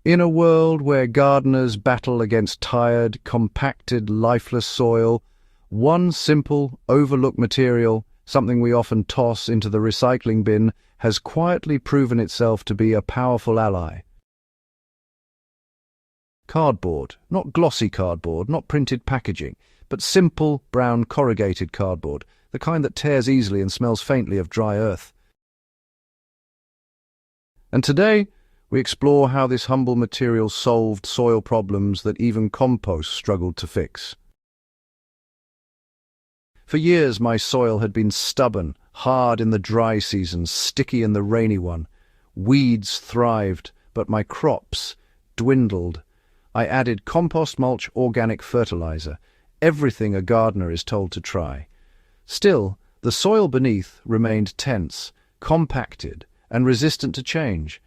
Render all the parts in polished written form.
In a world where gardeners battle against tired, compacted, lifeless soil, one simple, overlooked material, something we often toss into the recycling bin, has quietly proven itself to be a powerful ally. Cardboard. Not glossy cardboard, not printed packaging, but simple, brown, corrugated cardboard, the kind that tears easily and smells faintly of dry earth. And today, we explore how this humble material solved soil problems that even compost struggled to fix. For years, my soil had been stubborn, hard in the dry season, sticky in the rainy one. Weeds thrived, but my crops dwindled. I added compost mulch, organic fertilizer, everything a gardener is told to try. Still, the soil beneath remained tense, compacted, and resistant to change.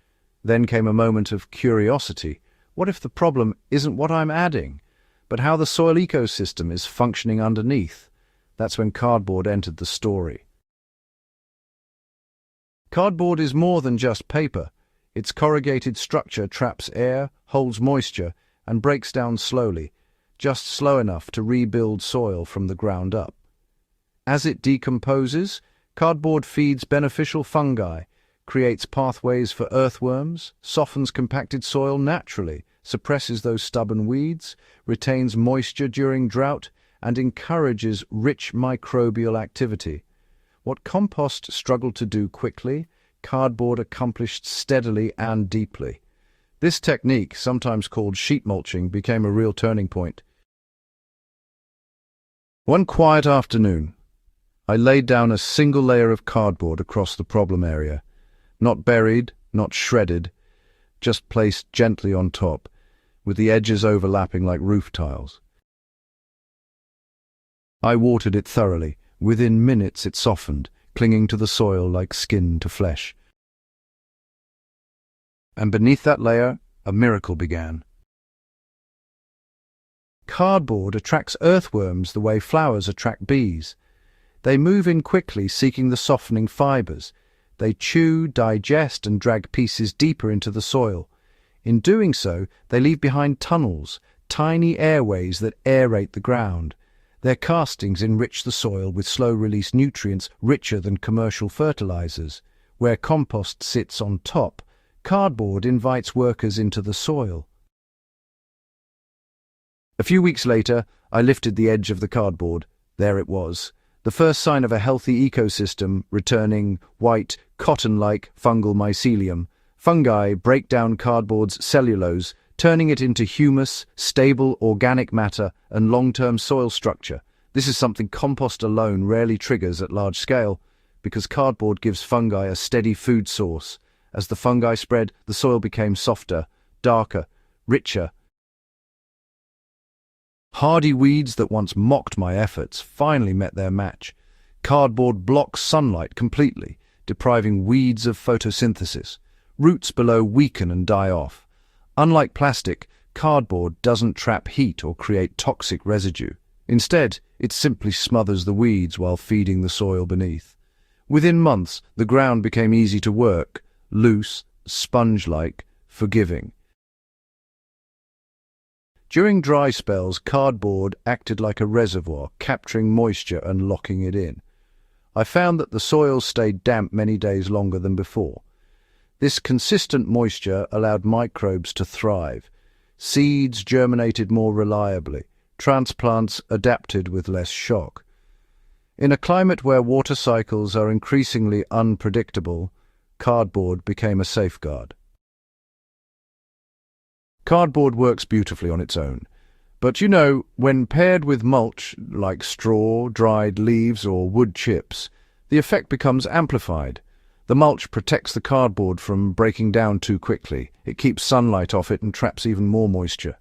Then came a moment of curiosity. What if the problem isn't what I'm adding, but how the soil ecosystem is functioning underneath? That's when cardboard entered the story. Cardboard is more than just paper. Its corrugated structure traps air, holds moisture, and breaks down slowly, just slow enough to rebuild soil from the ground up. As it decomposes, cardboard feeds beneficial fungi, creates pathways for earthworms, softens compacted soil naturally, suppresses those stubborn weeds, retains moisture during drought, and encourages rich microbial activity. What compost struggled to do quickly, cardboard accomplished steadily and deeply. This technique, sometimes called sheet mulching, became a real turning point. One quiet afternoon, I laid down a single layer of cardboard across the problem area. Not buried, not shredded, just placed gently on top, with the edges overlapping like roof tiles. I watered it thoroughly. Within minutes it softened, clinging to the soil like skin to flesh. And beneath that layer, a miracle began. Cardboard attracts earthworms the way flowers attract bees. They move in quickly, seeking the softening fibers. They chew, digest, and drag pieces deeper into the soil. In doing so, they leave behind tunnels, tiny airways that aerate the ground. Their castings enrich the soil with slow-release nutrients richer than commercial fertilizers. Where compost sits on top, cardboard invites workers into the soil. A few weeks later, I lifted the edge of the cardboard. There it was, the first sign of a healthy ecosystem, returning white, cotton-like fungal mycelium. Fungi break down cardboard's cellulose, turning it into humus, stable organic matter, and long-term soil structure. This is something compost alone rarely triggers at large scale, because cardboard gives fungi a steady food source. As the fungi spread, the soil became softer, darker, richer. Hardy weeds that once mocked my efforts finally met their match. Cardboard blocks sunlight completely, depriving weeds of photosynthesis. Roots below weaken and die off. Unlike plastic, cardboard doesn't trap heat or create toxic residue. Instead, it simply smothers the weeds while feeding the soil beneath. Within months, the ground became easy to work, loose, sponge-like, forgiving. During dry spells, cardboard acted like a reservoir, capturing moisture and locking it in. I found that the soil stayed damp many days longer than before. This consistent moisture allowed microbes to thrive. Seeds germinated more reliably. Transplants adapted with less shock. In a climate where water cycles are increasingly unpredictable, cardboard became a safeguard. Cardboard works beautifully on its own, but when paired with mulch like straw, dried leaves, or wood chips, the effect becomes amplified. The mulch protects the cardboard from breaking down too quickly. It keeps sunlight off it and traps even more moisture.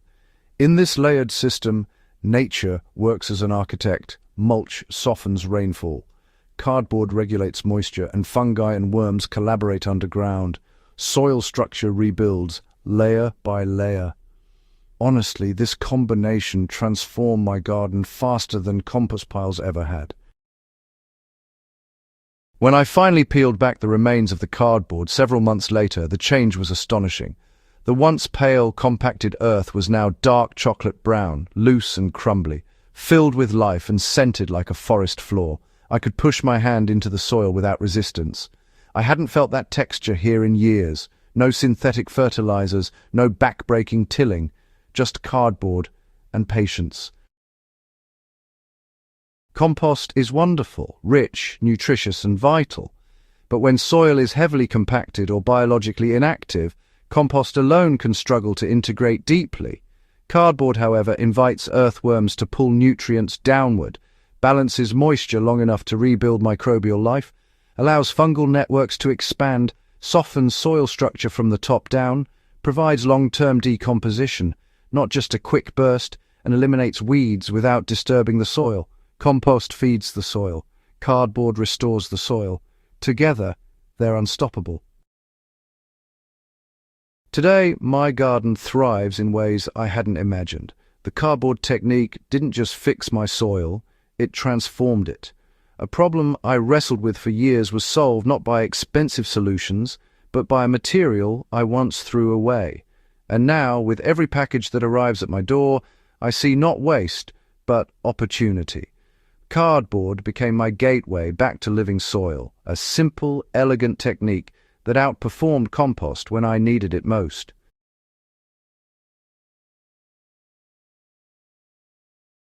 In this layered system, nature works as an architect. Mulch softens rainfall. Cardboard regulates moisture, and fungi and worms collaborate underground. Soil structure rebuilds, layer by layer. Honestly, this combination transformed my garden faster than compost piles ever had. When I finally peeled back the remains of the cardboard several months later, the change was astonishing. The once pale, compacted earth was now dark chocolate brown, loose and crumbly, filled with life and scented like a forest floor. I could push my hand into the soil without resistance. I hadn't felt that texture here in years. No synthetic fertilizers, no back-breaking tilling, just cardboard and patience. Compost is wonderful, rich, nutritious and vital. But when soil is heavily compacted or biologically inactive, compost alone can struggle to integrate deeply. Cardboard, however, invites earthworms to pull nutrients downward, balances moisture long enough to rebuild microbial life, allows fungal networks to expand, softens soil structure from the top down, provides long-term decomposition, not just a quick burst, and eliminates weeds without disturbing the soil. Compost feeds the soil. Cardboard restores the soil. Together, they're unstoppable. Today, my garden thrives in ways I hadn't imagined. The cardboard technique didn't just fix my soil, it transformed it. A problem I wrestled with for years was solved not by expensive solutions, but by a material I once threw away. And now, with every package that arrives at my door, I see not waste, but opportunity. Cardboard became my gateway back to living soil, a simple, elegant technique that outperformed compost when I needed it most.